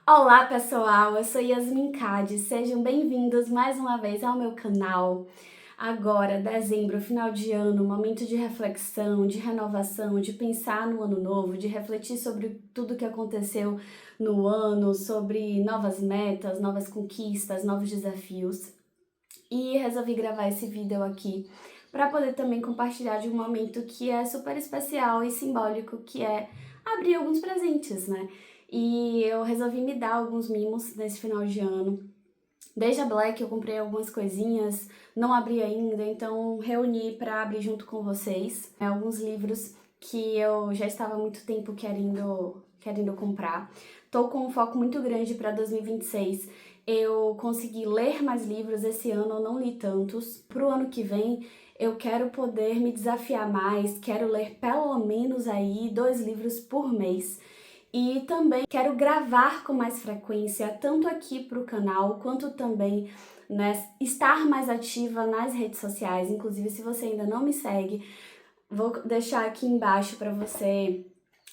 Olá pessoal, eu sou Yasmin Cade, sejam bem-vindos mais uma vez ao meu canal. Agora, dezembro, final de ano, momento de reflexão, de renovação, de pensar no ano novo, de refletir sobre tudo que aconteceu no ano, sobre novas metas, novas conquistas, novos desafios. E resolvi gravar esse vídeo aqui para poder também compartilhar de um momento que é super especial e simbólico, que é abrir alguns presentes, né? E eu resolvi me dar alguns mimos nesse final de ano. Desde a Black eu comprei algumas coisinhas, não abri ainda, então reuni para abrir junto com vocês alguns livros que eu já estava há muito tempo querendo comprar. Tô com um foco muito grande para 2026. Eu consegui ler mais livros esse ano, eu não li tantos. Pro ano que vem, eu quero poder me desafiar mais, quero ler pelo menos aí 2 livros por mês. E também quero gravar com mais frequência, tanto aqui para o canal, quanto também, né, estar mais ativa nas redes sociais. Inclusive, se você ainda não me segue, vou deixar aqui embaixo para você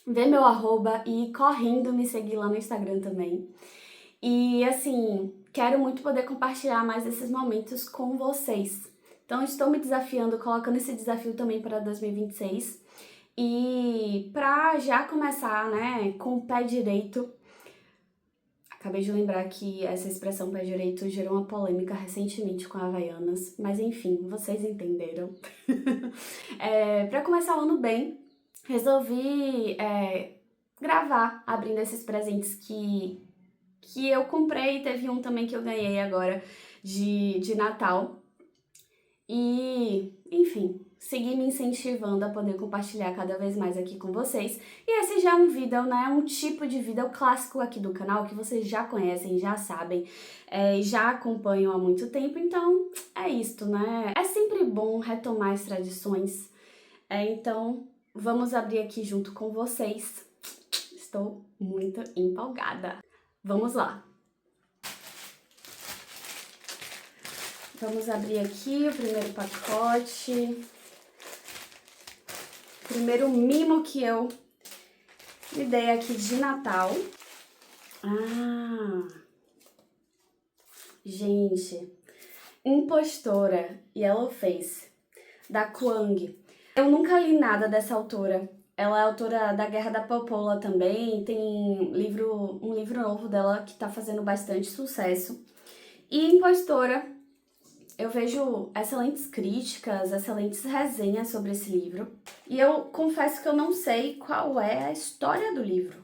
ver meu arroba e ir correndo me seguir lá no Instagram também. E assim, quero muito poder compartilhar mais esses momentos com vocês. Então, estou me desafiando, colocando esse desafio também para 2026. E para já começar, né, com o pé direito, acabei de lembrar que essa expressão pé direito gerou uma polêmica recentemente com a Havaianas, mas enfim, vocês entenderam. Para começar o ano bem, resolvi gravar abrindo esses presentes que eu comprei, teve um também que eu ganhei agora de Natal. E, enfim, seguir me incentivando a poder compartilhar cada vez mais aqui com vocês. E esse já é um vídeo, né? Um tipo de vídeo clássico aqui do canal que vocês já conhecem, já sabem, já acompanham há muito tempo. Então, é isto, né? É sempre bom retomar as tradições. Então, vamos abrir aqui junto com vocês. Estou muito empolgada. Vamos lá! Vamos abrir aqui o primeiro pacote. Primeiro mimo que eu me dei aqui de Natal. Gente, Impostora Yellowface, da Kwang. Eu nunca li nada dessa autora. Ela é autora da Guerra da Papoula também, tem um livro novo dela que tá fazendo bastante sucesso. E Impostora, eu vejo excelentes críticas, excelentes resenhas sobre esse livro. E eu confesso que eu não sei qual é a história do livro.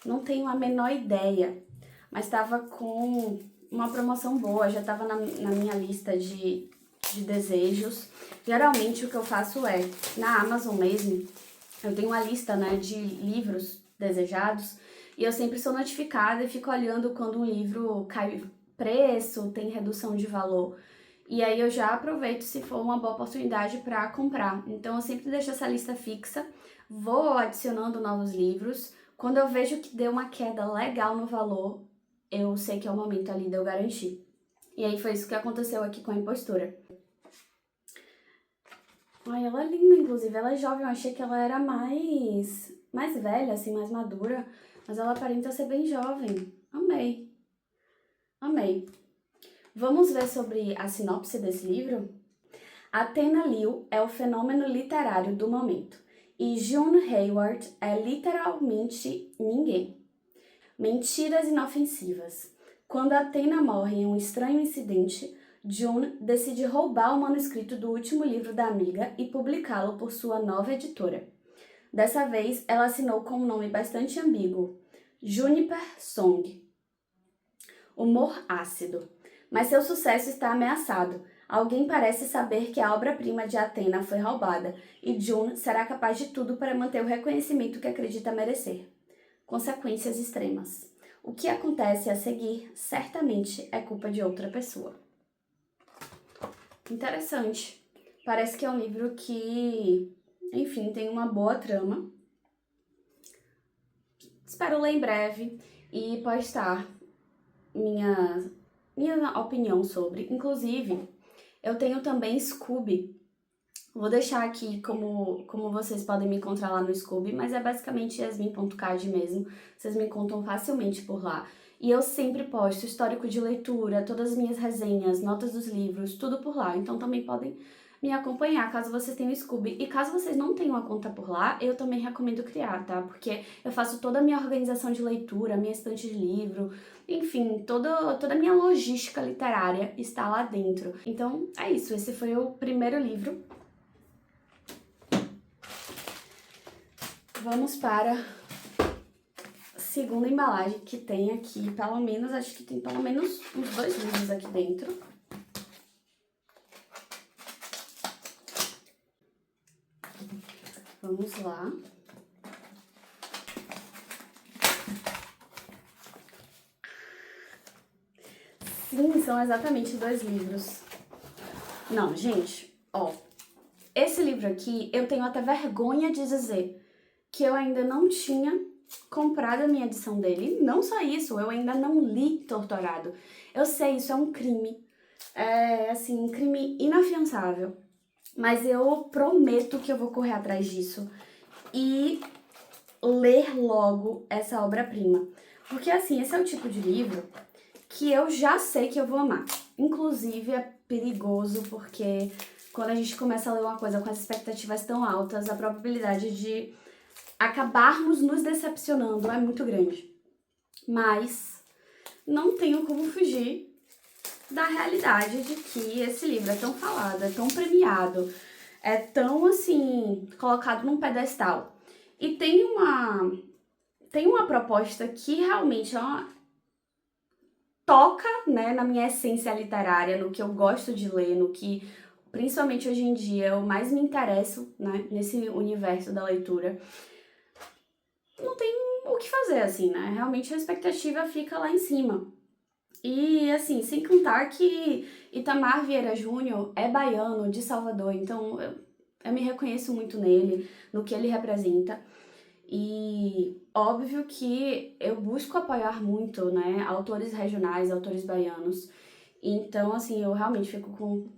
Não tenho a menor ideia. Mas estava com uma promoção boa, já estava na minha lista de desejos. Geralmente o que eu faço é, na Amazon mesmo, eu tenho uma lista, né, de livros desejados. E eu sempre sou notificada e fico olhando quando um livro cai preço, tem redução de valor. E aí eu já aproveito se for uma boa oportunidade para comprar. Então eu sempre deixo essa lista fixa, vou adicionando novos livros. Quando eu vejo que deu uma queda legal no valor, eu sei que é o momento ali de eu garantir. E aí foi isso que aconteceu aqui com a Impostora. Ai, ela é linda, inclusive, ela é jovem, eu achei que ela era mais velha, assim, mais madura, mas ela aparenta ser bem jovem. Amei. Amei. Vamos ver sobre a sinopse desse livro? Athena Liu é o fenômeno literário do momento e June Hayward é literalmente ninguém. Mentiras inofensivas. Quando Athena morre em um estranho incidente, June decide roubar o manuscrito do último livro da amiga e publicá-lo por sua nova editora. Dessa vez, ela assinou com um nome bastante ambíguo, Juniper Song. Humor ácido. Mas seu sucesso está ameaçado. Alguém parece saber que a obra-prima de Athena foi roubada e June será capaz de tudo para manter o reconhecimento que acredita merecer. Consequências extremas. O que acontece a seguir certamente é culpa de outra pessoa. Interessante. Parece que é um livro que, enfim, tem uma boa trama. Espero ler em breve e postar minha opinião sobre. Inclusive, eu tenho também Scooby, Vou deixar aqui como vocês podem me encontrar lá no Scooby, mas é basicamente yasmin.card mesmo. Vocês me encontram facilmente por lá. E eu sempre posto histórico de leitura, todas as minhas resenhas, notas dos livros, tudo por lá. Então também podem me acompanhar caso vocês tenham o Scooby. E caso vocês não tenham uma conta por lá, eu também recomendo criar, tá? Porque eu faço toda a minha organização de leitura, minha estante de livro, enfim, toda a minha logística literária está lá dentro. Então é isso, esse foi o primeiro livro. Vamos para a segunda embalagem, que tem aqui, pelo menos, acho que tem pelo menos uns 2 livros aqui dentro. Vamos lá. Sim, são exatamente 2 livros. Não, gente, ó. Esse livro aqui, eu tenho até vergonha de dizer que eu ainda não tinha comprado a minha edição dele. Não só isso, eu ainda não li Torturado. Eu sei, isso é um crime. É, assim, um crime inafiançável. Mas eu prometo que eu vou correr atrás disso e ler logo essa obra-prima. Porque, assim, esse é o tipo de livro que eu já sei que eu vou amar. Inclusive, é perigoso porque quando a gente começa a ler uma coisa com as expectativas tão altas, a probabilidade de acabarmos nos decepcionando é muito grande. Mas não tenho como fugir da realidade de que esse livro é tão falado, é tão premiado, é tão, assim, colocado num pedestal. E tem uma proposta que realmente toca, né, na minha essência literária, no que eu gosto de ler, no que, principalmente hoje em dia, eu mais me interesso, né, nesse universo da leitura. Não tem o que fazer, assim, né? Realmente a expectativa fica lá em cima. E, assim, sem contar que Itamar Vieira Júnior é baiano, de Salvador, então eu me reconheço muito nele, no que ele representa. E óbvio que eu busco apoiar muito, né, autores regionais, autores baianos. Então, assim, eu realmente fico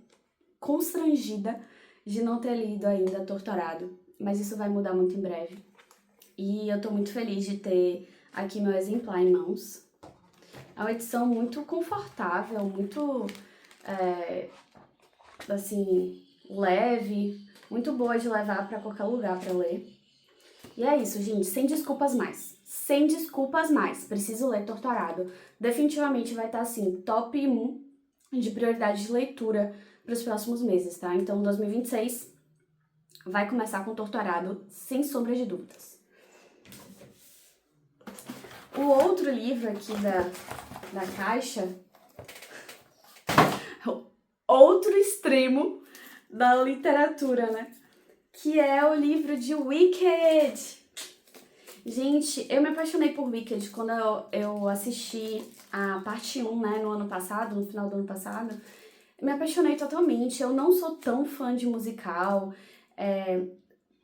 constrangida de não ter lido ainda Torturado. Mas isso vai mudar muito em breve. E eu tô muito feliz de ter aqui meu exemplar em mãos. É uma edição muito confortável, muito, assim, leve, muito boa de levar pra qualquer lugar pra ler. E é isso, gente, sem desculpas mais. Sem desculpas mais. Preciso ler Torturado. Definitivamente vai estar, assim, top 1 de prioridade de leitura para os próximos meses, tá? Então, 2026 vai começar com Torturado, sem sombra de dúvidas. O outro livro aqui da caixa, outro extremo da literatura, né? Que é o livro de Wicked. Gente, eu me apaixonei por Wicked quando eu assisti a parte 1, né, no ano passado, no final do ano passado. Me apaixonei totalmente. Eu não sou tão fã de musical,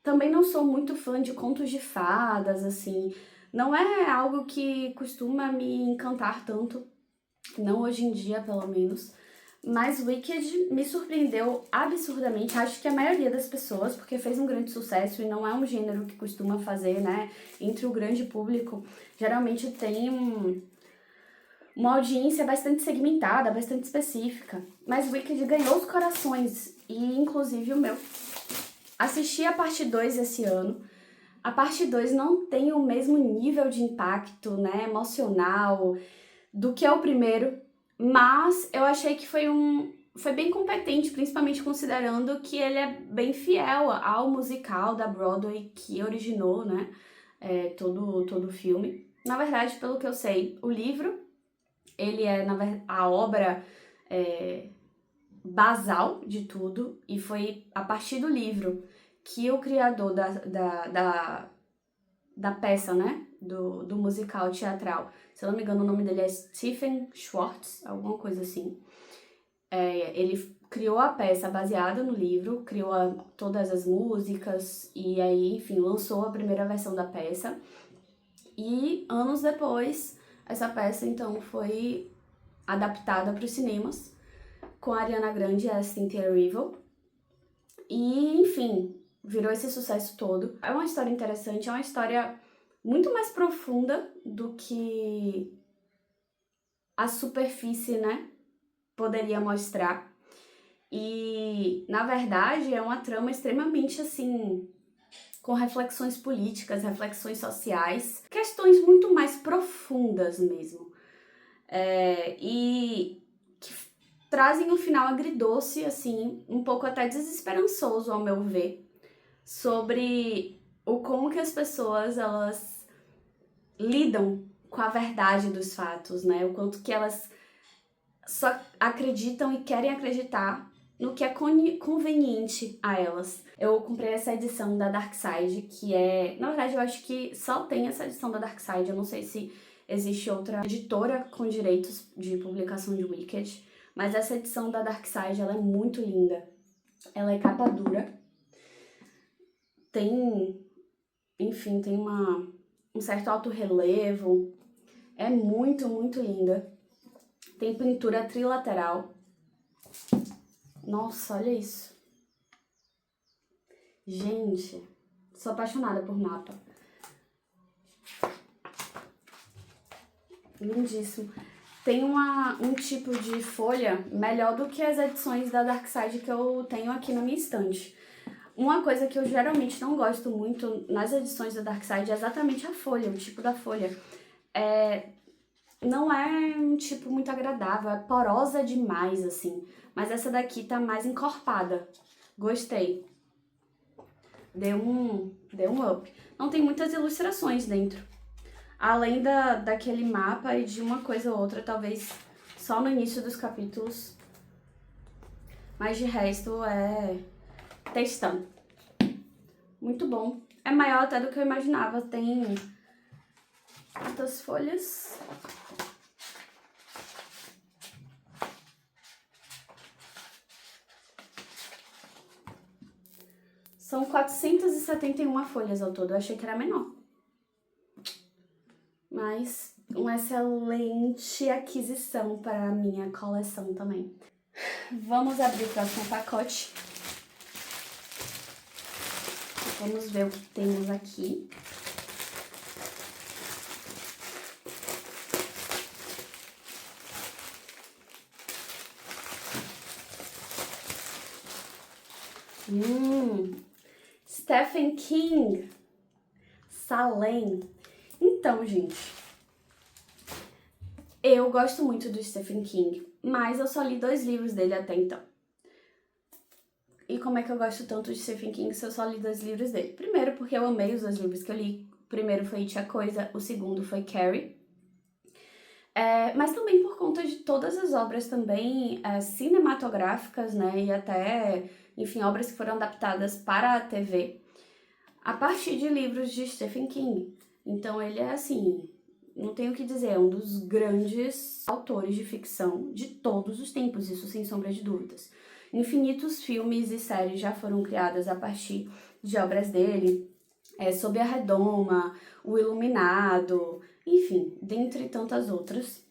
também não sou muito fã de contos de fadas, assim. Não é algo que costuma me encantar tanto, não hoje em dia, pelo menos. Mas Wicked me surpreendeu absurdamente, acho que a maioria das pessoas, porque fez um grande sucesso e não é um gênero que costuma fazer, né, entre o grande público. Geralmente tem uma audiência bastante segmentada, bastante específica. Mas Wicked ganhou os corações, e inclusive o meu. Assisti a parte 2 esse ano. A parte 2 não tem o mesmo nível de impacto, né, emocional do que é o primeiro, mas eu achei que foi bem competente, principalmente considerando que ele é bem fiel ao musical da Broadway que originou, né, todo o filme. Na verdade, pelo que eu sei, o livro, ele é a obra basal de tudo, e foi a partir do livro que o criador da peça, né, do musical teatral, se eu não me engano o nome dele é Stephen Schwartz, alguma coisa assim, ele criou a peça baseada no livro, criou todas as músicas e aí, enfim, lançou a primeira versão da peça, e anos depois essa peça então foi adaptada para os cinemas com a Ariana Grande e a Cynthia Erivo. E, enfim, virou esse sucesso todo. É uma história interessante, é uma história muito mais profunda do que a superfície, né, poderia mostrar. E, na verdade, é uma trama extremamente, assim, com reflexões políticas, reflexões sociais, questões muito mais profundas mesmo. E que trazem um final agridoce, assim, um pouco até desesperançoso, ao meu ver, sobre o como que as pessoas, elas lidam com a verdade dos fatos, né? O quanto que elas só acreditam e querem acreditar no que é conveniente a elas. Eu comprei essa edição da Darkside, que é... Na verdade, eu acho que só tem essa edição da Darkside. Eu não sei se existe outra editora com direitos de publicação de Wicked, mas essa edição da Darkside, ela é muito linda. Ela é capa dura. Tem... Enfim, tem um certo alto relevo. É muito, muito linda. Tem pintura trilateral. Nossa, olha isso. Gente, sou apaixonada por mapa. Lindíssimo. Tem um tipo de folha melhor do que as edições da Darkside que eu tenho aqui na minha estante. Uma coisa que eu geralmente não gosto muito nas edições da Darkside é exatamente a folha, o tipo da folha. Não é um tipo muito agradável, é porosa demais, assim. Mas essa daqui tá mais encorpada. Gostei. Deu um up. Não tem muitas ilustrações dentro. Além daquele mapa e de uma coisa ou outra, talvez só no início dos capítulos. Mas de resto é textão. Muito bom. É maior até do que eu imaginava. Tem quantas folhas? São 471 folhas ao todo. Eu achei que era menor. Mas uma excelente aquisição para a minha coleção também. Vamos abrir o próximo pacote. Vamos ver o que temos aqui. Stephen King. Salem. Então, gente, eu gosto muito do Stephen King, mas eu só li 2 livros dele até então. E como é que eu gosto tanto de Stephen King se eu só li 2 livros dele? Primeiro, porque eu amei os 2 livros que eu li. O primeiro foi It a Coisa, o segundo foi Carrie. Mas também por conta de todas as obras também cinematográficas, né, e até, enfim, obras que foram adaptadas para a TV, a partir de livros de Stephen King. Então ele é, assim, não tenho o que dizer, é um dos grandes autores de ficção de todos os tempos, isso sem sombra de dúvidas. Infinitos filmes e séries já foram criadas a partir de obras dele, Sob a Redoma, O Iluminado, enfim, dentre tantas outras.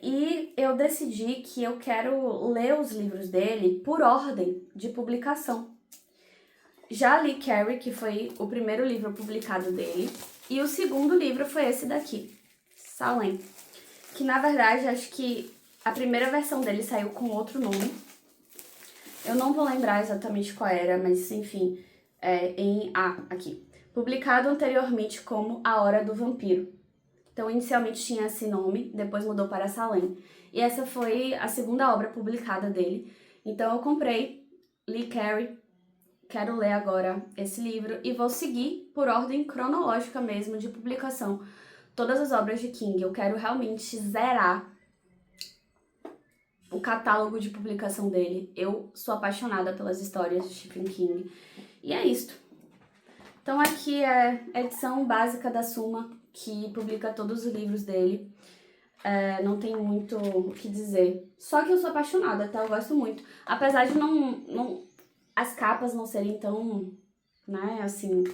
E eu decidi que eu quero ler os livros dele por ordem de publicação. Já li Carrie, que foi o primeiro livro publicado dele, e o segundo livro foi esse daqui, Salem, que na verdade acho que a primeira versão dele saiu com outro nome. Eu não vou lembrar exatamente qual era, mas enfim, aqui. Publicado anteriormente como A Hora do Vampiro. Então, inicialmente tinha esse nome, depois mudou para Salem. E essa foi a segunda obra publicada dele. Então, eu comprei, li Carrie, quero ler agora esse livro e vou seguir por ordem cronológica mesmo de publicação todas as obras de King. Eu quero realmente zerar o catálogo de publicação dele. Eu sou apaixonada pelas histórias de Stephen King. E é isto. Então aqui é a edição básica da Suma, que publica todos os livros dele. Não tem muito o que dizer. Só que eu sou apaixonada, tá? Eu gosto muito. Apesar de as capas não serem tão, né, assim,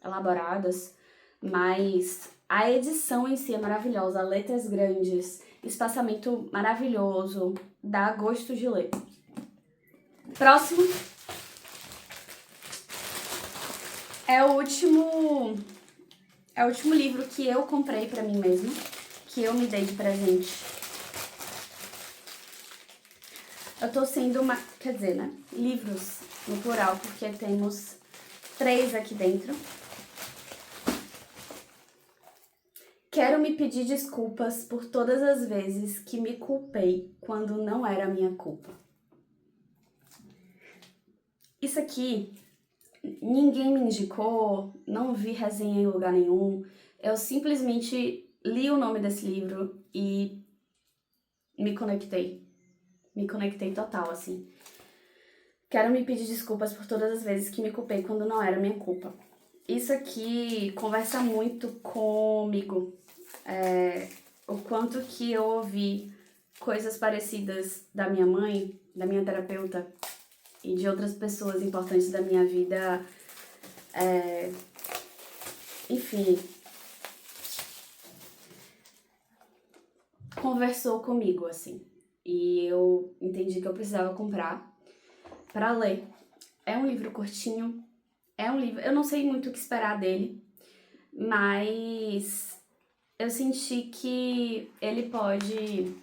elaboradas, mas a edição em si é maravilhosa. Letras grandes, espaçamento maravilhoso, dá gosto de ler. Próximo é o último livro que eu comprei pra mim mesma, que eu me dei de presente. Eu tô sendo uma... Quer dizer, né? Livros no plural, porque temos 3 aqui dentro. Quero me pedir desculpas por todas as vezes que me culpei quando não era minha culpa. Isso aqui, ninguém me indicou, não vi resenha em lugar nenhum. Eu simplesmente li o nome desse livro e me conectei. Me conectei total, assim. Quero me pedir desculpas por todas as vezes que me culpei quando não era minha culpa. Isso aqui conversa muito comigo. O quanto que eu ouvi coisas parecidas da minha mãe, da minha terapeuta e de outras pessoas importantes da minha vida. Enfim, conversou comigo, assim. E eu entendi que eu precisava comprar para ler. É um livro curtinho, é um livro... Eu não sei muito o que esperar dele, mas eu senti que ele pode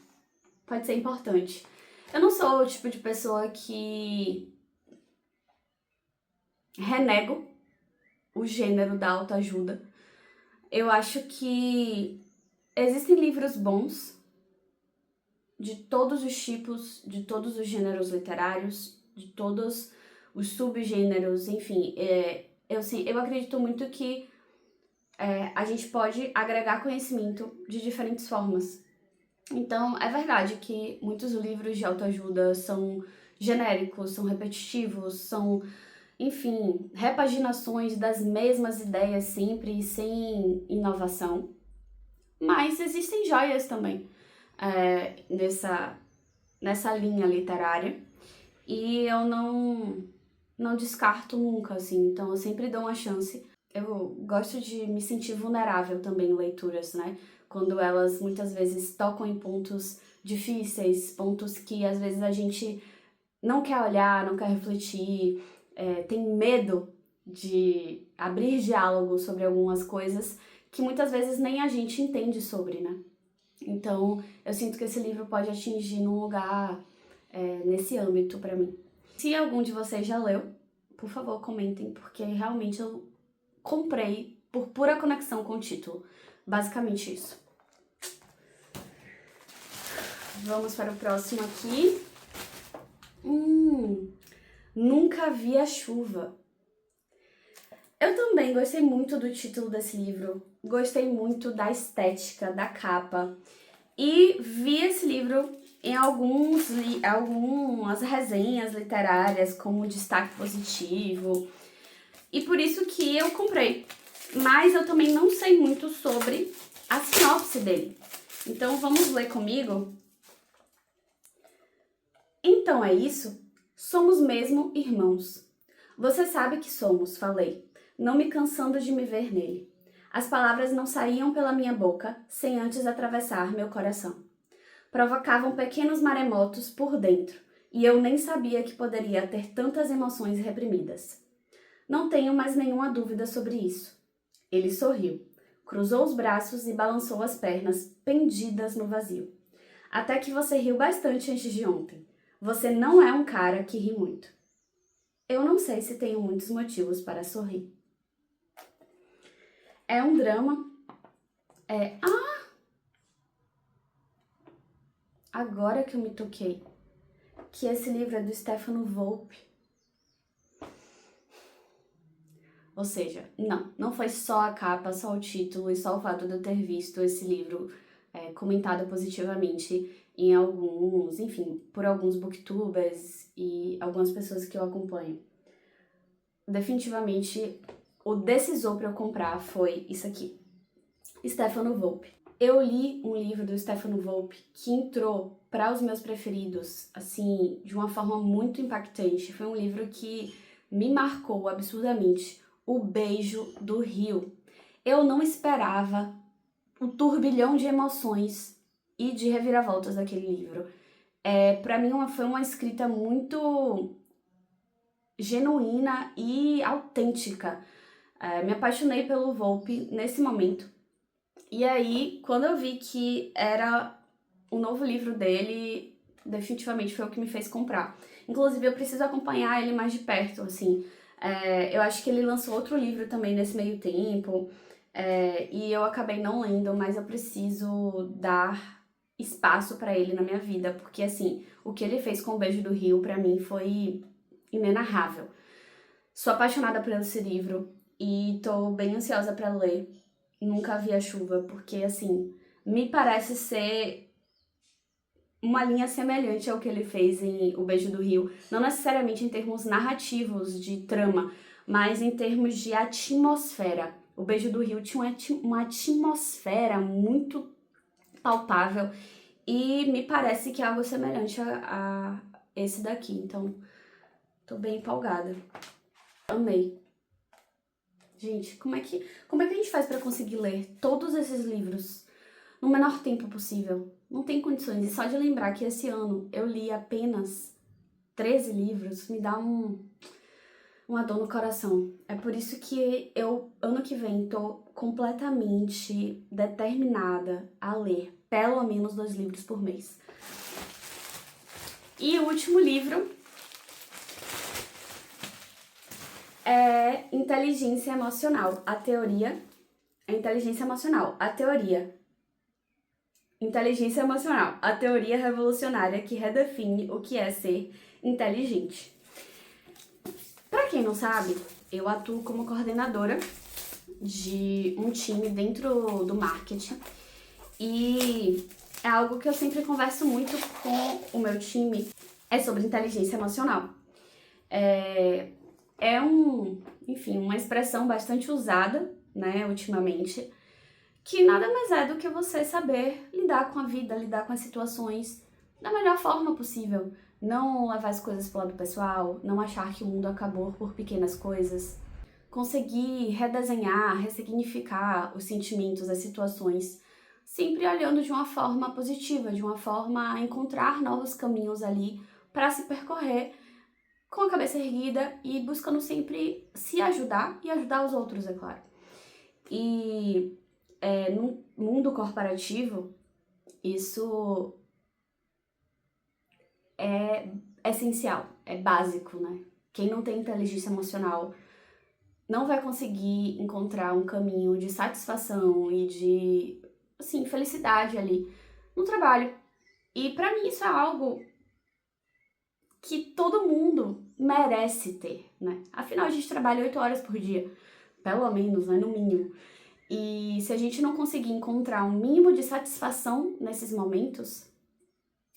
ser importante. Eu não sou o tipo de pessoa que renego o gênero da autoajuda. Eu acho que existem livros bons de todos os tipos, de todos os gêneros literários, de todos os subgêneros, enfim. Eu acredito muito que a gente pode agregar conhecimento de diferentes formas. Então, é verdade que muitos livros de autoajuda são genéricos, são repetitivos, são, enfim, repaginações das mesmas ideias sempre, sem inovação. Mas existem joias também nessa linha literária. E eu não descarto nunca, assim. Então, eu sempre dou uma chance. Eu gosto de me sentir vulnerável também em leituras, né? Quando elas muitas vezes tocam em pontos difíceis, pontos que às vezes a gente não quer olhar, não quer refletir, tem medo de abrir diálogo sobre algumas coisas que muitas vezes nem a gente entende sobre, né? Então, eu sinto que esse livro pode atingir num lugar nesse âmbito pra mim. Se algum de vocês já leu, por favor, comentem, porque realmente eu comprei por pura conexão com o título. Basicamente isso. Vamos para o próximo aqui. Nunca Vi a Chuva. Eu também gostei muito do título desse livro. Gostei muito da estética, da capa. E vi esse livro em algumas resenhas literárias como destaque positivo. E por isso que eu comprei. Mas eu também não sei muito sobre a sinopse dele. Então vamos ler comigo? Então é isso? Somos mesmo irmãos. Você sabe que somos, falei, não me cansando de me ver nele. As palavras não saíam pela minha boca sem antes atravessar meu coração. Provocavam pequenos maremotos por dentro, e eu nem sabia que poderia ter tantas emoções reprimidas. Não tenho mais nenhuma dúvida sobre isso. Ele sorriu, cruzou os braços e balançou as pernas pendidas no vazio. Até que você riu bastante antes de ontem. Você não é um cara que ri muito. Eu não sei se tenho muitos motivos para sorrir. É um drama. Agora que eu me toquei que esse livro é do Stefano Volpe. Ou seja, não foi só a capa, só o título e só o fato de eu ter visto esse livro comentado positivamente em alguns, enfim, por alguns booktubers e algumas pessoas que eu acompanho. Definitivamente, o decisor para eu comprar foi isso aqui, Stefano Volpe. Eu li um livro do Stefano Volpe que entrou para os meus preferidos, assim, de uma forma muito impactante. Foi um livro que me marcou absurdamente. O Beijo do Rio. Eu não esperava o turbilhão de emoções e de reviravoltas daquele livro. Para mim foi uma escrita muito genuína e autêntica. Me apaixonei pelo Volpe nesse momento. E aí, quando eu vi que era um novo livro dele, definitivamente foi o que me fez comprar. Inclusive, eu preciso acompanhar ele mais de perto, assim. Eu acho que ele lançou outro livro também nesse meio tempo, e eu acabei não lendo, mas eu preciso dar espaço pra ele na minha vida, porque, assim, o que ele fez com o Beijo do Rio, pra mim, foi inenarrável. Sou apaixonada por esse livro e tô bem ansiosa pra ler. Nunca Vi a Chuva, porque, assim, me parece ser uma linha semelhante ao que ele fez em O Beijo do Rio, não necessariamente em termos narrativos de trama, mas em termos de atmosfera. O Beijo do Rio tinha uma atmosfera muito palpável e me parece que é algo semelhante a esse daqui, então tô bem empolgada. Amei. Gente, como é que a gente faz pra conseguir ler todos esses livros no menor tempo possível? Não tem condições. E só de lembrar que esse ano eu li apenas 13 livros, me dá uma dor no coração. É por isso que eu, ano que vem, tô completamente determinada a ler pelo menos 2 livros por mês. E o último livro é Inteligência Emocional, a teoria. Inteligência Emocional, a teoria. Inteligência Emocional, a teoria revolucionária que redefine o que é ser inteligente. Para quem não sabe, eu atuo como coordenadora de um time dentro do marketing e é algo que eu sempre converso muito com o meu time, é sobre inteligência emocional. Enfim, uma expressão bastante usada, né, ultimamente, que nada mais é do que você saber lidar com a vida, lidar com as situações da melhor forma possível. Não levar as coisas pro lado pessoal, não achar que o mundo acabou por pequenas coisas. Conseguir redesenhar, ressignificar os sentimentos, as situações, sempre olhando de uma forma positiva, de uma forma a encontrar novos caminhos ali para se percorrer com a cabeça erguida e buscando sempre se ajudar e ajudar os outros, é claro. E no mundo corporativo, isso é essencial, é básico, né? Quem não tem inteligência emocional não vai conseguir encontrar um caminho de satisfação e de, assim, felicidade ali no trabalho. E pra mim isso é algo que todo mundo merece ter, né? Afinal, a gente trabalha 8 horas por dia, pelo menos, né? No mínimo. E se a gente não conseguir encontrar um mínimo de satisfação nesses momentos,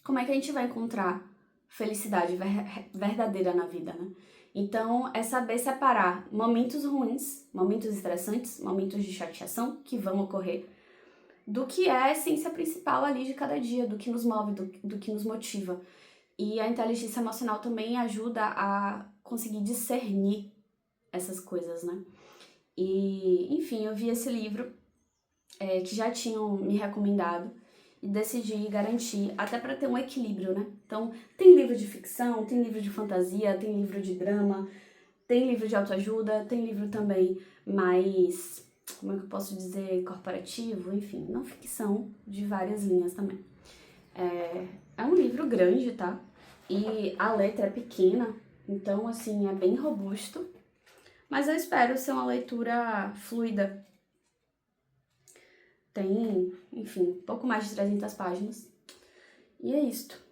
como é que a gente vai encontrar felicidade verdadeira na vida, né? Então, é saber separar momentos ruins, momentos estressantes, momentos de chateação que vão ocorrer, do que é a essência principal ali de cada dia, do que nos move, do que nos motiva. E a inteligência emocional também ajuda a conseguir discernir essas coisas, né? E, enfim, eu vi esse livro que já tinham me recomendado e decidi garantir, até para ter um equilíbrio, né? Então, tem livro de ficção, tem livro de fantasia, tem livro de drama, tem livro de autoajuda, tem livro também mais, como é que eu posso dizer, corporativo, enfim, não ficção, de várias linhas também. É um livro grande, tá? E a letra é pequena, então, assim, é bem robusto, mas eu espero ser uma leitura fluida. Tem, enfim, pouco mais de 300 páginas. E é isto.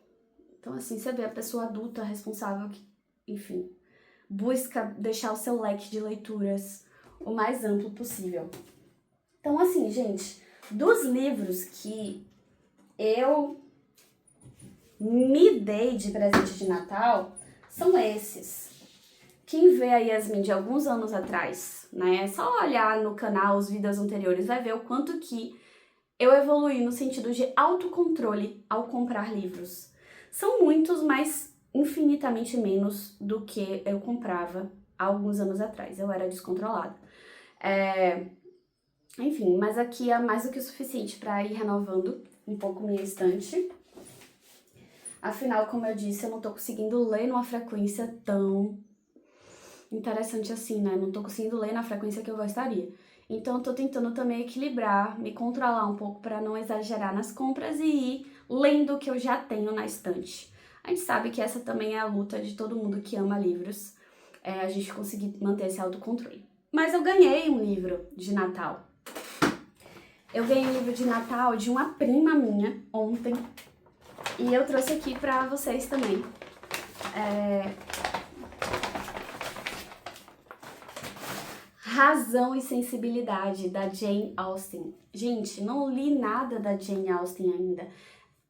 Então, assim, você vê a pessoa adulta responsável que, enfim, busca deixar o seu leque de leituras o mais amplo possível. Então, assim, gente, dos livros que eu me dei de presente de Natal, são esses. Quem vê a Yasmin de alguns anos atrás, né, é só olhar no canal os vídeos anteriores, vai ver o quanto que eu evoluí no sentido de autocontrole ao comprar livros. São muitos, mas infinitamente menos do que eu comprava há alguns anos atrás. Eu era descontrolada. Enfim, mas aqui é mais do que o suficiente para ir renovando um pouco minha estante. Afinal, como eu disse, eu não tô conseguindo ler numa frequência tão interessante assim, né? Não tô conseguindo ler na frequência que eu gostaria. Então, eu tô tentando também equilibrar, me controlar um pouco para não exagerar nas compras e ir lendo o que eu já tenho na estante. A gente sabe que essa também é a luta de todo mundo que ama livros, a gente conseguir manter esse autocontrole. Mas eu ganhei um livro de Natal. Eu ganhei um livro de Natal de uma prima minha ontem e eu trouxe aqui pra vocês também. Razão e Sensibilidade, da Jane Austen. Gente, não li nada da Jane Austen ainda.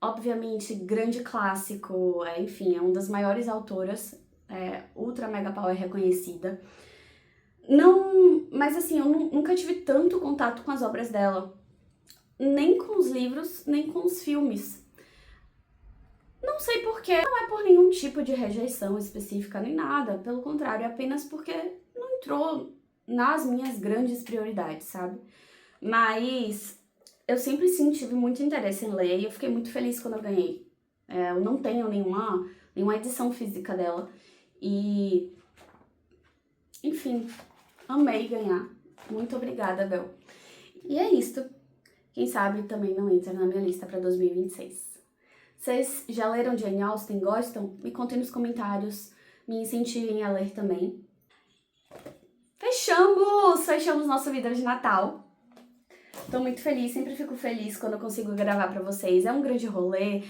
Obviamente, grande clássico, enfim, é uma das maiores autoras, ultra mega power reconhecida. Não, mas assim, eu nunca tive tanto contato com as obras dela. Nem com os livros, nem com os filmes. Não sei porquê, não é por nenhum tipo de rejeição específica nem nada. Pelo contrário, é apenas porque não entrou nas minhas grandes prioridades, sabe? Mas eu sempre sim tive muito interesse em ler e eu fiquei muito feliz quando eu ganhei. Eu não tenho nenhuma edição física dela e, enfim, amei ganhar. Muito obrigada, Bel. E é isto. Quem sabe também não entra na minha lista para 2026. Vocês já leram Jane Austen? Gostam? Me contem nos comentários. Me incentivem a ler também. Fechamos nosso vídeo de Natal. Tô muito feliz, sempre fico feliz quando eu consigo gravar pra vocês. É um grande rolê,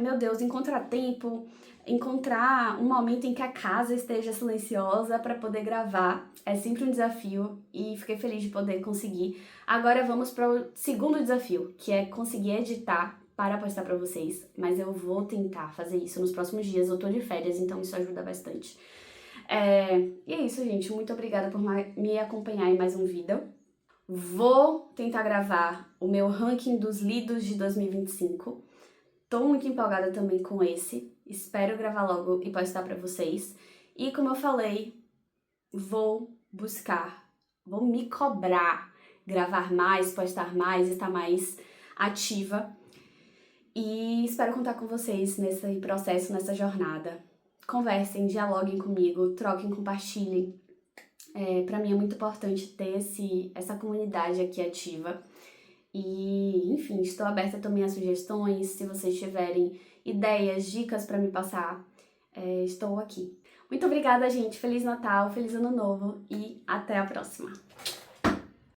meu Deus, encontrar tempo, encontrar um momento em que a casa esteja silenciosa pra poder gravar. É sempre um desafio e fiquei feliz de poder conseguir. Agora vamos para o segundo desafio, que é conseguir editar para postar pra vocês. Mas eu vou tentar fazer isso nos próximos dias. Eu tô de férias, então isso ajuda bastante. E é isso, gente. Muito obrigada por me acompanhar em mais um vídeo. Vou tentar gravar o meu ranking dos lidos de 2025. Tô muito empolgada também com esse. Espero gravar logo e postar pra vocês. E como eu falei, vou me cobrar, gravar mais, postar mais, estar mais ativa. E espero contar com vocês nesse processo, nessa jornada. Conversem, dialoguem comigo, troquem, compartilhem. Pra mim é muito importante ter essa comunidade aqui ativa. E, enfim, estou aberta também a sugestões. Se vocês tiverem ideias, dicas pra me passar, estou aqui. Muito obrigada, gente. Feliz Natal, feliz Ano Novo e até a próxima.